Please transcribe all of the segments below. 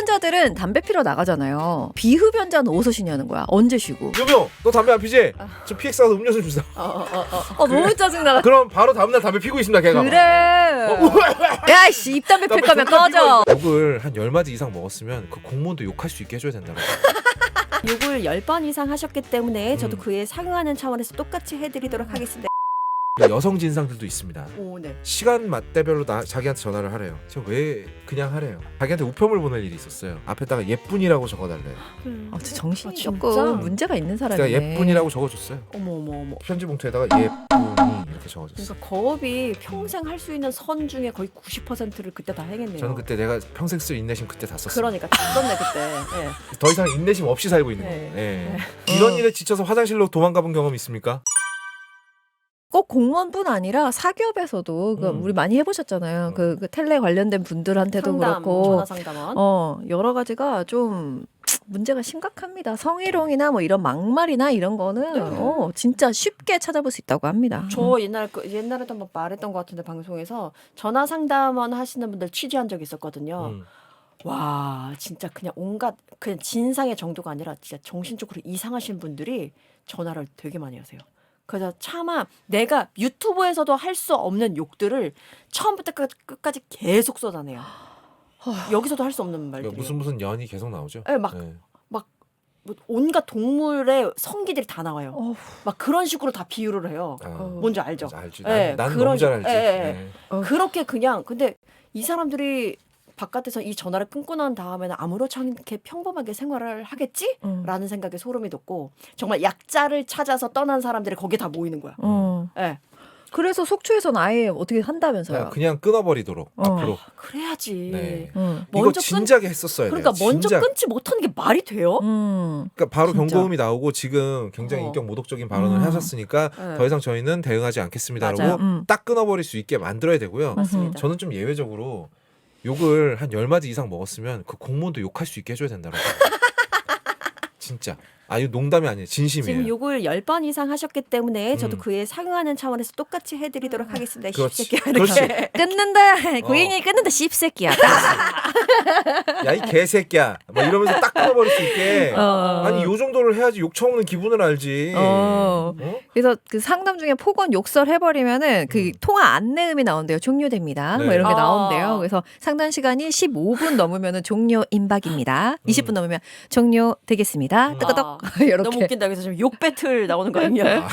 흡연자들은 담배 피러 나가잖아요. 비흡연자는 어디서 쉬냐는 거야. 언제 쉬고. 여보, 너 담배 안 피지? 저 PX 가서 음료수 주세요. 너무 짜증나. 그럼 바로 다음날 담배 피고 있습니다, 걔가. 그래. 야이씨 입담배 필 거면 꺼져. 욕을 한 10마디 이상 먹었으면 그 공무원도 욕할 수 있게 해줘야 된다고. 욕을 10번 이상 하셨기 때문에 저도 그에 상응하는 차원에서 똑같이 해드리도록 하겠습니다. 여성 진상들도 있습니다. 오, 네. 시간 맞대별로 자기한테 전화를 하래요. 저 왜 그냥 하래요. 자기한테 우편물 보낼 일이 있었어요. 앞에다가 예쁜이라고 적어달래요. 정신이 진짜? 조금 문제가 있는 제가 사람이네. 예쁜이라고 적어줬어요. 어머. 편지 봉투에다가 예쁜이 이렇게 적어줬어요. 그러니까 거업이 평생 할 수 있는 선 중에 거의 90%를 그때 다 행했네요. 저는 그때 내가 평생 쓸 인내심 그때 다 썼어요. 그러니까 다 썼네 그때. 네. 더 이상 인내심 없이 살고 있는 네. 거예요. 예. 이런 일에 지쳐서 화장실로 도망가본 경험 있습니까? 꼭 공무원뿐 아니라 사기업에서도 우리 많이 해보셨잖아요. 그 텔레 관련된 분들한테도 상담, 그렇고 전화 상담원. 여러 가지가 좀 문제가 심각합니다. 성희롱이나 뭐 이런 막말이나 이런 거는 진짜 쉽게 찾아볼 수 있다고 합니다. 저 옛날에도 한번 말했던 것 같은데 방송에서 전화 상담원 하시는 분들 취재한 적이 있었거든요. 와 진짜 그냥 온갖 그냥 진상의 정도가 아니라 진짜 정신적으로 이상하신 분들이 전화를 되게 많이 하세요. 그래서 차마 내가 유튜브에서도 할 수 없는 욕들을 처음부터 끝까지 계속 쏟아내요. 여기서도 할 수 없는 말들이. 무슨 연이 계속 나오죠. 네, 막 뭐 온갖 동물의 성기들이 다 나와요. 막 그런 식으로 다 비유를 해요. 뭔지 알죠? 알지. 네, 난 그런 너무 잘 식으로. 알지. 네. 그렇게 그냥 근데 이 사람들이 바깥에서 이 전화를 끊고 난 다음에는 아무렇지 않게 평범하게 생활을 하겠지? 라는 생각에 소름이 돋고 정말 약자를 찾아서 떠난 사람들이 거기에 다 모이는 거야. 네. 그래서 속초에서는 아예 어떻게 한다면서요. 그냥 끊어버리도록 앞으로. 그래야지. 네. 먼저 이거 진작에 했었어야 돼요. 그러니까 먼저 끊지 못하는 게 말이 돼요? 그러니까 바로 진짜. 경고음이 나오고 지금 굉장히 인격 모독적인 발언을 하셨으니까 네. 더 이상 저희는 대응하지 않겠습니다라고 맞아요. 딱 끊어버릴 수 있게 만들어야 되고요. 맞습니다. 저는 좀 예외적으로 욕을 한 10마디 이상 먹었으면 그 공무원도 욕할 수 있게 해줘야 된다고. 진짜. 이거 농담이 아니에요. 진심이에요. 지금 욕을 10번 이상 하셨기 때문에 저도 그에 상응하는 차원에서 똑같이 해드리도록 하겠습니다. 그렇지. 씹새끼야. 그렇지. 이렇게. 끊는다. 고객님이 끊는다. 씹새끼야. 야 이 개새끼야. 막 이러면서 딱 끊어버릴 수 있게. 아니 요 정도를 해야지 욕 처먹는 기분을 알지. 그래서 그 상담 중에 폭언 욕설 해버리면은 그 통화 안내음이 나온대요. 종료됩니다. 뭐 네. 이런 게 나온대요. 그래서 상담 시간이 15분 넘으면은 종료 임박입니다. 20분 넘으면 종료되겠습니다. 뜨거덕 이렇게. 너무 웃긴다. 그래서 지금 욕 배틀 나오는 거 아니야?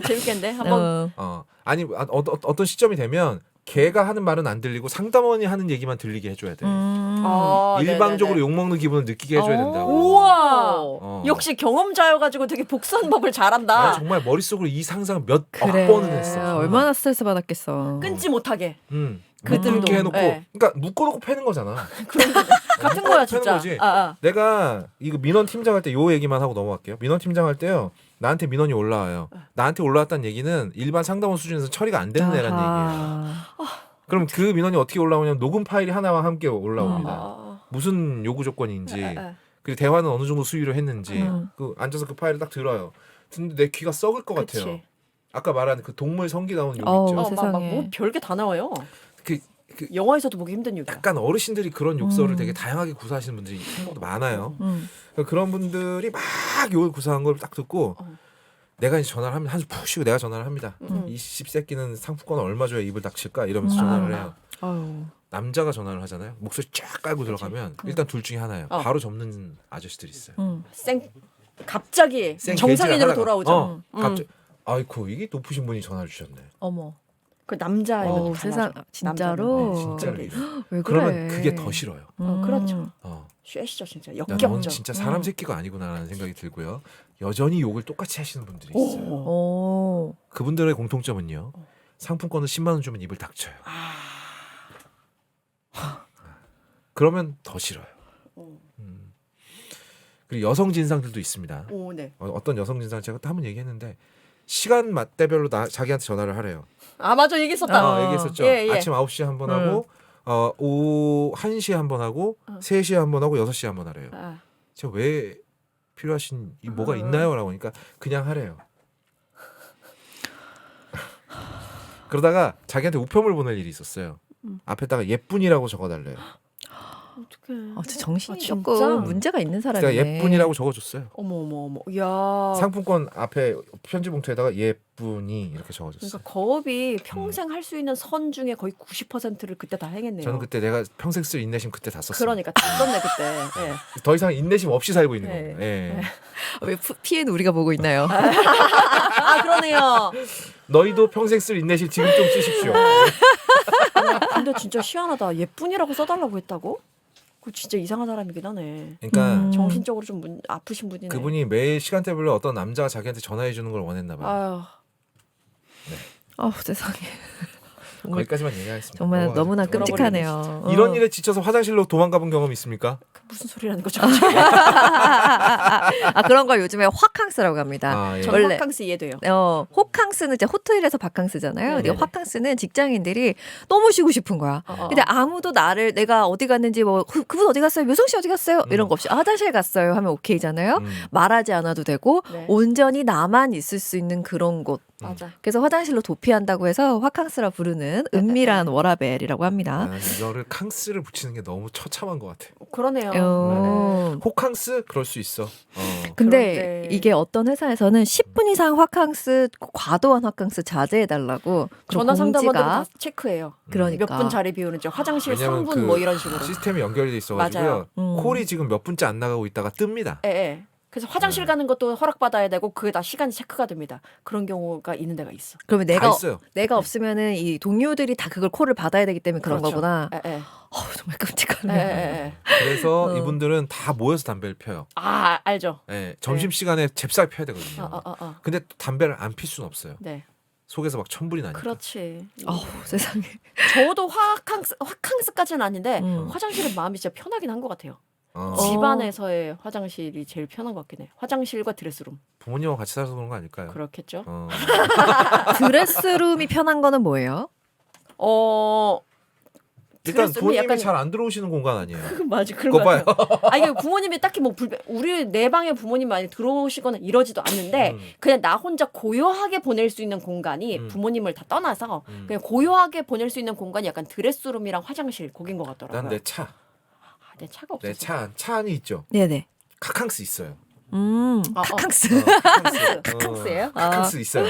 재밌겠는데 한번. 아니 어떤 시점이 되면 걔가 하는 말은 안 들리고 상담원이 하는 얘기만 들리게 해줘야 돼. 일방적으로 네네네. 욕 먹는 기분을 느끼게 해줘야 된다고. 우와. 역시 경험자여가지고 되게 복선법을 잘한다. 나 정말 머릿속으로 이 상상 몇 그래. 번은 했어. 얼마나 스트레스 받았겠어. 끊지 못하게. 그렇게 해놓고, 네. 그러니까 묶어놓고 패는 거잖아. 같은 거야 패는 진짜. 거지. 내가 이거 민원 팀장 할 때 요 얘기만 하고 넘어갈게요. 민원 팀장 할 때요. 나한테 민원이 올라와요. 나한테 올라왔다는 얘기는 일반 상담원 수준에서 처리가 안 되는 애란 얘기예요. 그럼 그 민원이 어떻게 올라오냐면 녹음 파일이 하나와 함께 올라옵니다. 무슨 요구 조건인지, 그리고 대화는 어느 정도 수위로 했는지, 그 앉아서 그 파일을 딱 들어요. 근데 내 귀가 썩을 것 그치. 같아요. 아까 말한 그 동물 성기 나오는 욕 있죠. 세상에. 뭐 별게 다 나와요. 그 영화에서도 보기 힘든 욕이야. 약간 어르신들이 그런 욕설을 되게 다양하게 구사하시는 분들이 생각보다 많아요. 그런 분들이 막 욕을 구사한 걸 딱 듣고 내가 이제 전화를 하면 한숨 푹 쉬고 내가 전화를 합니다. 이 씹새끼는 상품권을 얼마 줘야 입을 닥칠까 이러면서 전화를 해요. 남자가 전화를 하잖아요. 목소리 쫙 깔고 들어가면 일단 둘 중에 하나예요. 바로 접는 아저씨들이 있어요. 갑자기 생 정상인으로 개지를 돌아오죠. 갑자기 아이고 이게 높으신 분이 전화를 주셨네. 어머. 그 남자이면 세상 진짜로. 네, 진짜로. 왜 그래? 그러면 그게 더 싫어요. 그렇죠. 쉐시죠 진짜. 야, 넌 역겹죠. 진짜 사람 새끼가 아니구나라는 생각이 들고요. 여전히 욕을 똑같이 하시는 분들이 있어요. 그분들의 공통점은요. 상품권을 10만 원 주면 입을 닥쳐요. 그러면 더 싫어요. 그리고 여성 진상들도 있습니다. 네. 어떤 여성 진상 제가 한번 얘기했는데 시간 맞대별로 자기한테 전화를 하래요. 맞아 얘기했었다. 얘기했었죠. 예. 아침 9시에 한 번 하고 오후 1시에 한 번 하고 3시에 한 번 하고 6시에 한 번 하래요. 제가 왜 필요하신 뭐가 있나요? 라고 하니까 그냥 하래요. 그러다가 자기한테 우편물 보낼 일이 있었어요. 앞에다가 예쁜이라고 적어달래요. 어떡해. 진짜 정신이 아, 진짜? 조금 문제가 있는 제가 사람이네. 예쁜이라고 적어줬어요. 어머. 야. 상품권 앞에 편지 봉투에다가 예쁜이 이렇게 적어줬어요. 그러니까 거업이 평생 할 수 있는 선 중에 거의 90%를 그때 다 행했네요. 저는 그때 내가 평생 쓸 인내심 그때 다 썼어요. 그러니까 다 썼네 그때. 예. 더 이상 인내심 없이 살고 있는 네. 겁니다. 예. 왜 피해는 우리가 보고 있나요? 아 그러네요. 너희도 평생 쓸 인내심 지금 좀 쓰십시오. 근데 진짜 희한하다. 예쁜이라고 써달라고 했다고? 그 진짜 이상한 사람이긴 하네. 그러니까 정신적으로 좀 아프신 분이네. 그분이 매일 시간대별로 어떤 남자가 자기한테 전화해 주는 걸 원했나 봐요. 아유, 세상에. 정말, 거기까지만 얘기하겠습니다. 정말 넘어가죠. 너무나 돌아버리네, 끔찍하네요. 이런 일에 지쳐서 화장실로 도망가본 경험 있습니까? 그 무슨 소리라는 거죠? 그런 걸 요즘에 화캉스라고 합니다. 아, 예. 저 원래- 화캉스 이해돼요. 호캉스는 이제 호텔에서 바캉스잖아요. 근데 네네. 화캉스는 직장인들이 너무 쉬고 싶은 거야. 근데 아무도 나를 내가 어디 갔는지 뭐 그분 어디 갔어요? 묘성 씨 어디 갔어요? 이런 거 없이 화장실 갔어요 하면 오케이잖아요. 말하지 않아도 되고 네. 온전히 나만 있을 수 있는 그런 곳. 맞아. 그래서 화장실로 도피한다고 해서 화캉스라 부르는 은밀한 워라벨이라고 합니다. 난 이거를 캉스를 붙이는 게 너무 처참한 것 같아. 그러네요. 호캉스 그럴 수 있어. 근데 그런데- 이게 어떤 회사에서는 10분 이상 화캉스, 과도한 화캉스 자제해달라고 그런 전화 상담원들은 공지가 다 체크해요. 그러니까 몇 분 자리 비우는지 화장실 왜냐면 성분 뭐 이런 식으로. 시스템이 연결돼 있어가지고요. 맞아요. 콜이 지금 몇 분째 안 나가고 있다가 뜹니다. 예. 그래서 화장실 가는 것도 허락받아야 되고 그게 다 시간이 체크가 됩니다. 그런 경우가 있는 데가 있어. 그러면 다 내가 있어요. 없으면은 이 동료들이 다 그걸 콜을 받아야 되기 때문에 그런 그렇죠. 거구나. 예. 정말 예. 끔찍하네. 그래서 이분들은 다 모여서 담배를 펴요. 아 알죠. 예, 점심 시간에 잽싸게 펴야 되거든요. 근데 또 담배를 안 필 수는 없어요. 네. 속에서 막 천불이 나니까. 그렇지. 세상에. 저도 화캉스까지는 아닌데 화장실은 마음이 진짜 편하긴 한 것 같아요. 집안에서의 화장실이 제일 편한 것 같긴 해. 화장실과 드레스룸. 부모님하고 같이 살아서 그런 거 아닐까요? 그렇겠죠. 드레스룸이 편한 거는 뭐예요? 일단 드레스룸이 부모님이 약간- 잘 안 들어오시는 공간 아니에요. 맞아 그런 그거 거 봐요. 같아요. 이게 부모님이 딱히 뭐 우리 내 방에 부모님 많이 들어오시거나 이러지도 않는데 그냥 나 혼자 고요하게 보낼 수 있는 공간이 부모님을 다 떠나서 그냥 고요하게 보낼 수 있는 공간이 약간 드레스룸이랑 화장실 거긴 것 같더라고요. 난 내 차, 내 차가 없어서. 내 차 안이 있죠. 네네. 카캉스 있어요. 카캉스. 카캉스예요? 카캉스 있어요.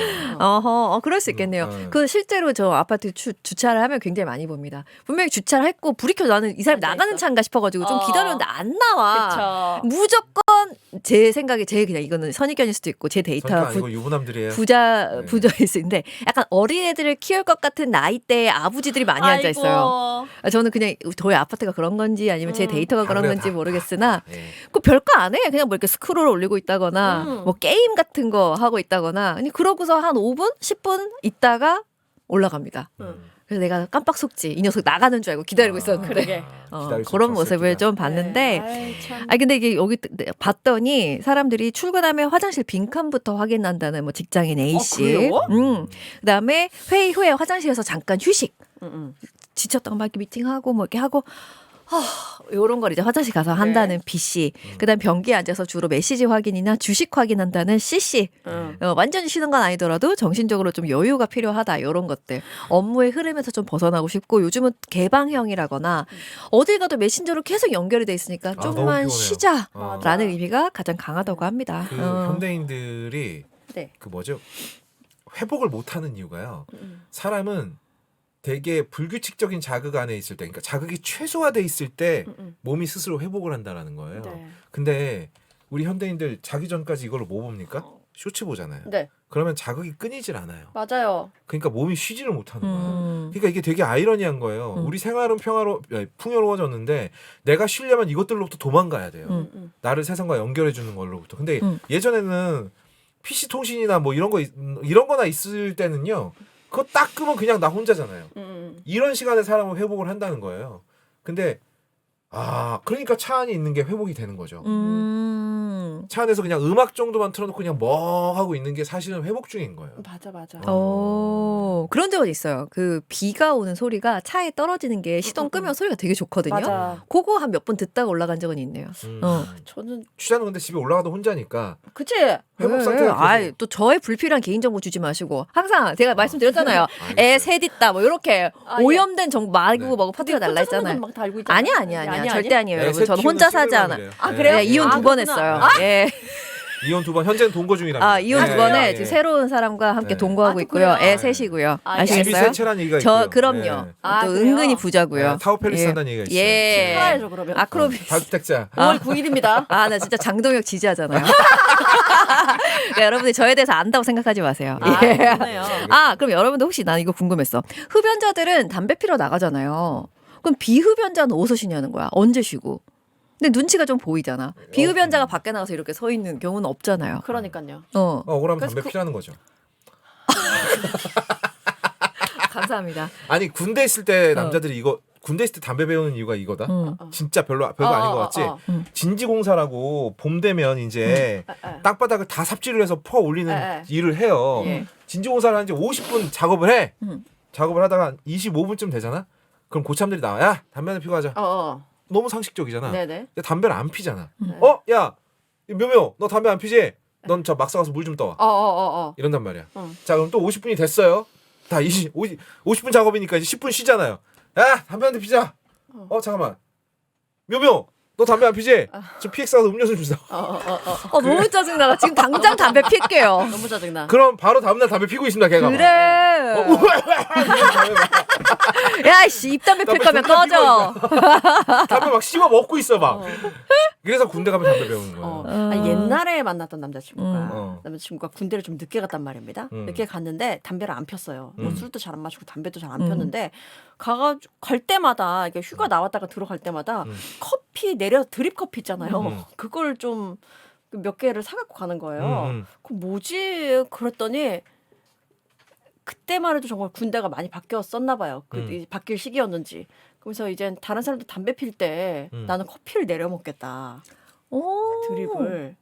그럴 수 있겠네요. 음. 그 실제로 저 아파트 주차를 하면 굉장히 많이 봅니다. 분명히 주차를 했고 불이 켜져 나는 이 사람 앉아 나가는 있어. 차인가 싶어가지고 좀 기다렸는데 안 나와. 그쵸. 무조건 제 생각에 그냥 이거는 선입견일 수도 있고 제 그러니까 데이터가 아니고 유부남들이에요. 부자일 수 있는데 약간 어린애들을 키울 것 같은 나이대의 아버지들이 많이 앉아 있어요. 저는 그냥 저희 아파트가 그런 건지 아니면 제 데이터가 그런 다르요, 건지 다. 모르겠으나 예. 그 별거 안 해. 그냥 뭐 이렇게 스크롤 올리고 있다거나 뭐 게임 같은 거 하고 있다거나 아니 그러고서 한 5분, 10분 있다가 올라갑니다. 그래서 내가 깜빡 속지. 이 녀석 나가는 줄 알고 기다리고 있었는데 그러게. 기다릴 수 그런 없었을 모습을 때다. 좀 봤는데 아이, 참. 근데 이게 여기 봤더니 사람들이 출근하면 화장실 빈칸부터 확인한다는 뭐 직장인 A 씨. 그래요? 그다음에 회의 후에 화장실에서 잠깐 휴식. 응. 지쳤다가 막 이렇게 미팅하고 뭐 이렇게 하고 요런 걸 이제 화장실 가서 한다는 B 씨. 그다음 변기에 앉아서 주로 메시지 확인이나 주식 확인한다는 C 씨. 완전히 쉬는 건 아니더라도 정신적으로 좀 여유가 필요하다 요런 것들. 업무의 흐름에서 좀 벗어나고 싶고 요즘은 개방형이라거나 어딜 가도 메신저로 계속 연결이 돼 있으니까 너무 좀만 피곤해요. 쉬자라는 의미가 가장 강하다고 합니다. 그 현대인들이 네. 그 뭐죠? 회복을 못 하는 이유가요. 사람은 되게 불규칙적인 자극 안에 있을 때, 그러니까 자극이 최소화돼 있을 때 몸이 스스로 회복을 한다라는 거예요. 네. 근데 우리 현대인들 자기 전까지 이걸로 뭐 봅니까? 쇼츠 보잖아요. 네. 그러면 자극이 끊이질 않아요. 맞아요. 그러니까 몸이 쉬지를 못하는 거예요. 그러니까 이게 되게 아이러니한 거예요. 우리 생활은 풍요로워졌는데 내가 쉬려면 이것들로부터 도망가야 돼요. 나를 세상과 연결해 주는 걸로부터. 근데 예전에는 PC 통신이나 뭐 이런 거나 있을 때는요. 그거 딱 끄면 그냥 나 혼자잖아요. 이런 시간에 사람은 회복을 한다는 거예요. 근데 그러니까 차 안에 있는 게 회복이 되는 거죠. 차 안에서 그냥 음악 정도만 틀어놓고 그냥 뭐 하고 있는 게 사실은 회복 중인 거예요. 맞아. 그런 적은 있어요. 그 비가 오는 소리가 차에 떨어지는 게 시동 끄면 소리가 되게 좋거든요. 맞아. 그거 한 몇 번 듣다가 올라간 적은 있네요. 저는 취자는 근데 집에 올라가도 혼자니까 그치? 회복 상태가 아이, 또 저의 불필요한 개인정보 주지 마시고 항상 제가 말씀드렸잖아요. 알겠어요. 애 셋 있다 뭐 이렇게 아, 예. 오염된 정보 말고 네. 뭐 파티가 달라 했잖아요. 막 달고 있잖아. 아니야. 절대 아니에요. 애 여러분. 셋 저는 키우는 혼자 사지 않아. 싱글맘이래요. 아, 그래요? 네, 이혼 아, 두 번 그렇구나. 했어요. 예. 이혼 2번 현재는 동거 중이랍니다. 이혼 두 번에 지금 새로운 사람과 함께 동거하고 또 있고요. 그래요? 애 셋이고요. 아, 집이 아시겠어요? 세 채란 얘기가 있고요. 그럼요. 아, 또 그래요? 은근히 부자고요. 네, 타워팰리스 예. 한다는 얘기가 있어요. 예. 살아야죠 그러면. 아크로비. 다주택자. 5월 9일입니다. 나 진짜 장동혁 지지하잖아요. 그러니까 여러분이 저에 대해서 안다고 생각하지 마세요. 아, 예. 그러네요. 그럼 여러분들 혹시 난 이거 궁금했어. 흡연자들은 담배 피러 나가잖아요. 그럼 비흡연자는 어디서 쉬냐는 거야. 언제 쉬고. 근데 눈치가 좀 보이잖아. 비흡연자가 밖에 나가서 이렇게 서 있는 경우는 없잖아요. 그러니까요. 억울하면 그래서 담배 피라는 거죠. 감사합니다. 아니 군대 있을 때 남자들이 이거 군대 있을 때 담배 배우는 이유가 이거다. 진짜 별거 아닌 것 같지. 진지공사라고 봄 되면 이제 땅바닥을 다 삽질을 해서 퍼 올리는 일을 해요. 예. 진지공사를 한 이제 50분 작업을 해. 작업을 하다가 25분쯤 되잖아. 그럼 고참들이 나와. 야 담배 하나 피고 하자. 너무 상식적이잖아. 네네. 근데 담배를 안 피잖아. 야 묘묘 너 담배 안 피지? 넌 저 막사 가서 물 좀 떠와. 이런단 말이야. 자 그럼 또 50분이 됐어요. 다 50분 작업이니까 이제 10분 쉬잖아요. 야 담배 한 대 피자. 잠깐만. 묘묘 너 담배 안 피지? 저 PX 가서 음료수 좀 사. 너무 짜증나. 지금 당장 담배 필게요. 너무 짜증나. 그럼 바로 다음날 담배 피고 있습니다. 걔가. 그래. 야씨 입담배 필 거면 꺼져. 담배 막 씹어 먹고 있어 막. 그래서 군대 가면 담배 배우는 거예요. 아니, 옛날에 만났던 남자친구가 군대를 좀 늦게 갔단 말입니다. 늦게 갔는데 담배를 안 폈어요. 뭐 술도 잘 안 마시고 담배도 잘 안 폈는데 갈 때마다 이게 휴가 나왔다가 들어갈 때마다 커피 내려 드립 커피 있잖아요. 그걸 좀 몇 개를 사갖고 가는 거예요. 그 뭐지? 그랬더니 그때만 해도 정말 군대가 많이 바뀌었었나 봐요. 바뀔 시기였는지. 그래서 이제 다른 사람들 담배 필 때 나는 커피를 내려 먹겠다. 드립을.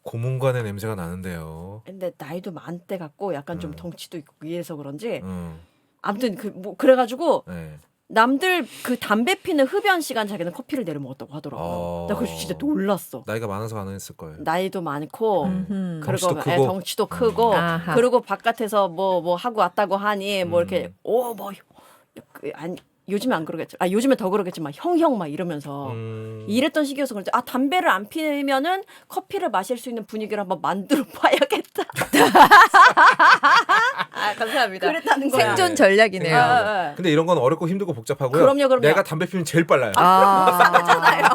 고문관의 냄새가 나는데요. 근데 나이도 많대 갖고 약간 좀 덩치도 있고 이래서 그런지 음. 아무튼 그래가지고 네. 남들 그 담배 피는 흡연 시간 자기는 커피를 내려 먹었다고 하더라고요. 나 그래서 진짜 놀랐어. 나이가 많아서 가능했을 거예요. 나이도 많고 덩치도 그리고 크고. 덩치도 크고 아하. 그리고 바깥에서 뭐 하고 왔다고 하니 뭐 이렇게 아니 요즘에 안 그러겠지. 요즘에 더 그러겠지만 형 막 이러면서 이랬던 시기여서 그런지 담배를 안 피면은 커피를 마실 수 있는 분위기를 한번 만들어 봐야겠다. 감사합니다. 그랬다는 거야. 생존 전략이네요. 근데 이런 건 어렵고 힘들고 복잡하고요. 그럼요. 내가 담배 피면 제일 빨라요. 싸잖아요.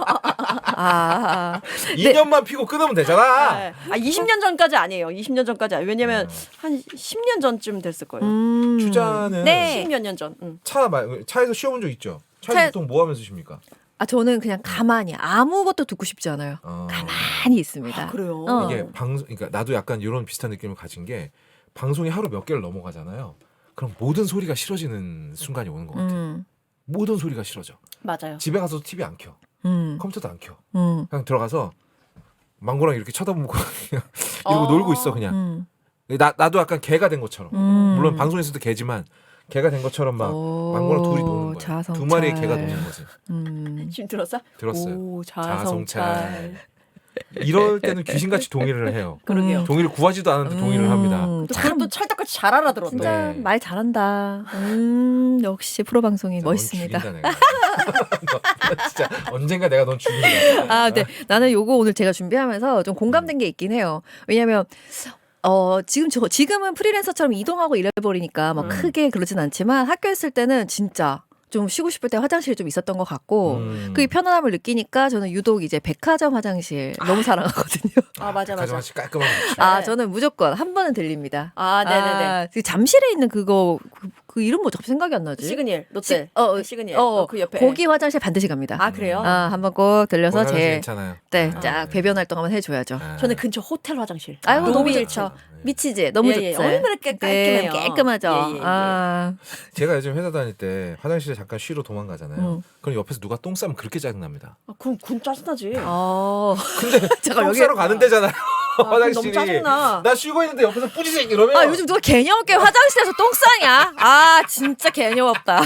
2년만 피고 끊으면 되잖아. 20년 전까지 아니에요. 20년 전까지 왜냐면 한 10년 전쯤 됐을 거예요. 추자는 네. 10몇 년 전. 차에서 쉬어본 적 있죠? 차에서 보통 뭐 하면서 쉽니까? 저는 그냥 가만히 아무것도 듣고 싶지 않아요. 가만히 있습니다. 그래요. 이게 그러니까 나도 약간 이런 비슷한 느낌을 가진 게 방송이 하루 몇 개를 넘어가잖아요. 그럼 모든 소리가 싫어지는 순간이 오는 것 같아요. 모든 소리가 싫어져. 맞아요. 집에 가서 TV 안 켜. 컴퓨터도 안 켜. 음. 그냥 들어가서 망고랑 이렇게 쳐다보고 그냥 이러고 놀고 있어 그냥. 나도 약간 개가 된 것처럼. 물론 방송에서도 개지만 개가 된 것처럼 막 망고랑 둘이 노는 거야. 자성찰. 두 마리의 개가 노는 거지. 지금 들었어? 들었어요. 오, 자성찰. 이럴 때는 귀신같이 동의를 해요. 그러게요. 동의를 구하지도 않았는데 동의를 합니다. 또 찰떡같이 잘 알아들었네. 진짜 네. 말 잘한다. 역시 프로 방송이 멋있습니다. 넌 죽인다, 내가. 진짜 언젠가 내가 넌 죽인다. 네. 나는 요거 오늘 제가 준비하면서 좀 공감된 게 있긴 해요. 왜냐면 지금은 프리랜서처럼 이동하고 이래버리니까 막 크게 그러진 않지만 학교 있을 때는 진짜 좀 쉬고 싶을 때 화장실이 좀 있었던 것 같고 그 편안함을 느끼니까 저는 유독 이제 백화점 화장실 너무 사랑하거든요. 맞아. 가정같이 깔끔한 거. 저는 무조건 한 번은 들립니다. 네네네. 그 잠실에 있는 그거 그 이름 뭐지? 생각이 안 나지? 시그니엘 롯데 시그니엘 그 옆에 거기 화장실 반드시 갑니다. 아 그래요? 한번 꼭 들려서 괜찮아요. 쫙 배변 활동 한번 해줘야죠. 저는 근처 호텔 화장실. 아이고 너무 너무 좋죠. 미치지? 너무 좋지. 얼마나 깔끔해요. 깨끗하죠. 제가 요즘 회사 다닐 때 화장실에 잠깐 쉬러 도망가잖아요. 그럼 옆에서 누가 똥 싸면 그렇게 짜증납니다. 그럼 군 짜증나지. 근데 제가 똥 싸러 가는 데잖아요. 너무 화장실이. 짜증나. 나 쉬고 있는데 옆에서 뿌지직 이러면 요즘 누가 개념 없게 화장실에서 똥 싸냐? 진짜 개념 없다.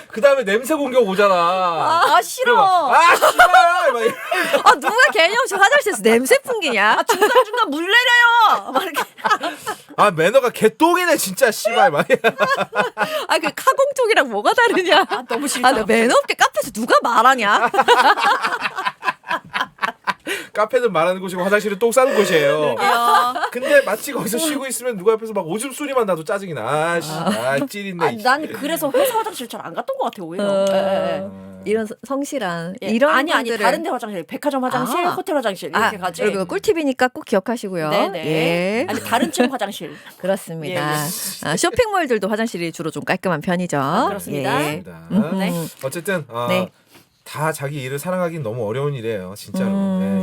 그 다음에 냄새 공격 오잖아. 싫어. 씨발! 막 이래. 누가 개념 없이 화장실에서 냄새 풍기냐? 중간중간 물 내려요. 막 이렇게. 매너가 개똥이네 진짜 씨발. 막 이래. 그 카공 쪽이랑 뭐가 다르냐? 너무 싫다. 나 매너 없게 카페에서 누가 말하냐? 카페는 말하는 곳이고 화장실은 똥 싸는 곳이에요. 근데 마치 거기서 쉬고 있으면 누가 옆에서 막 오줌 소리만 나도 짜증이 나. 찌린네. 난 그래서 회사 화장실 잘 안 갔던 것 같아 오히려. 이런 성실한 예. 이런 아니 분들을 다른 데 화장실, 백화점 화장실, 호텔 화장실 이렇게 가지. 그리고 꿀팁이니까 꼭 기억하시고요. 네네. 예. 아니 다른 층 화장실. 그렇습니다. 예, 쇼핑몰들도 화장실이 주로 좀 깔끔한 편이죠. 그렇습니다. 예. 네. 어쨌든 네. 다 자기 일을 사랑하긴 너무 어려운 일이에요, 진짜로.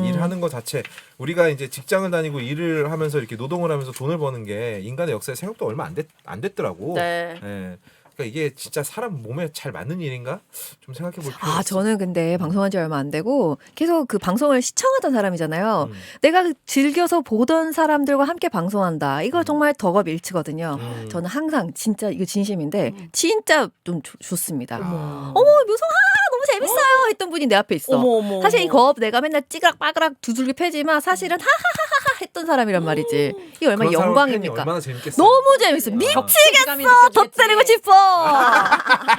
일하는 거 자체 우리가 이제 직장을 다니고 일을 하면서 이렇게 노동을 하면서 돈을 버는 게 인간의 역사에 생각도 얼마 안 됐더라고. 네. 예. 그러니까 이게 진짜 사람 몸에 잘 맞는 일인가? 좀 생각해 볼 필요가 있어요. 저는 근데 방송한 지 얼마 안 되고 계속 그 방송을 시청하던 사람이잖아요. 내가 즐겨서 보던 사람들과 함께 방송한다. 이거 정말 덕업일치거든요. 저는 항상 진짜 이거 진심인데 진짜 좀 좋습니다. 어머 묘성아 너무 재밌어요 했던 분이 내 앞에 있어. 어머. 사실 이 거업 내가 맨날 찌그락빠그락 두들겨 패지만 사실은 하하하하 했던 사람이란 말이지. 이게 얼마나 그런 사람 영광입니까? 팬이 얼마나 재밌겠어요. 너무 재밌어. 미치겠어. 더 때리고 싶어.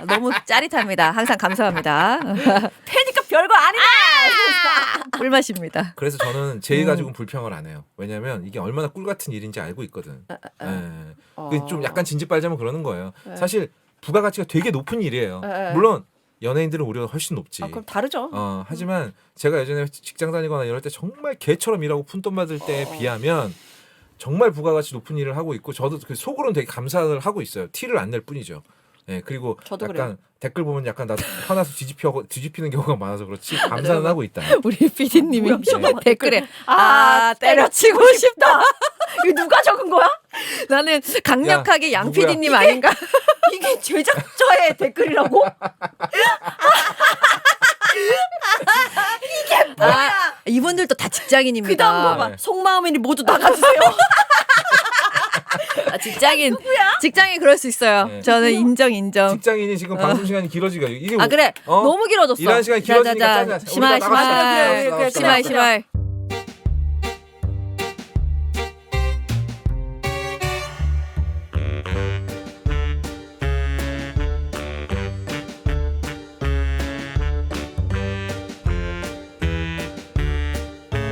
너무 짜릿합니다. 항상 감사합니다. 패니까 별거 아니다. 꿀맛입니다. 그래서 저는 제 일 가지고는 불평을 안 해요. 왜냐면 이게 얼마나 꿀 같은 일인지 알고 있거든. 좀 약간 진지 빨자면 그러는 거예요. 사실 부가가치가 되게 높은 일이에요. 물론 연예인들은 우리가 훨씬 높지. 그럼 다르죠. 하지만 제가 예전에 직장 다니거나 이럴 때 정말 개처럼 일하고 푼돈 받을 때에 비하면 정말 부가가치 높은 일을 하고 있고 저도 그 속으로는 되게 감사를 하고 있어요. 티를 안 낼 뿐이죠. 예, 그리고 저도 약간 그래요. 댓글 보면 약간 나도 화나서 뒤집히는 경우가 많아서 그렇지 감사는 하고 있다. 우리 PD님이 네. 댓글에 때려치고 싶다. 이거 누가 적은 거야? 나는 강력하게 양 누구야? PD님 아닌가? 이게 제작자의 댓글이라고? 이분들도 다 직장인입니다. 그다음 봐봐. 속마음이니 모두 나가주세요. 직장인 그럴 수 있어요. 네. 저는 인정. 직장인이 지금 방송 시간이 길어지가 이게 그래. 너무 길어졌어. 일하는 시간이 길어지니까 짜증나. 시말. 그래. 시말.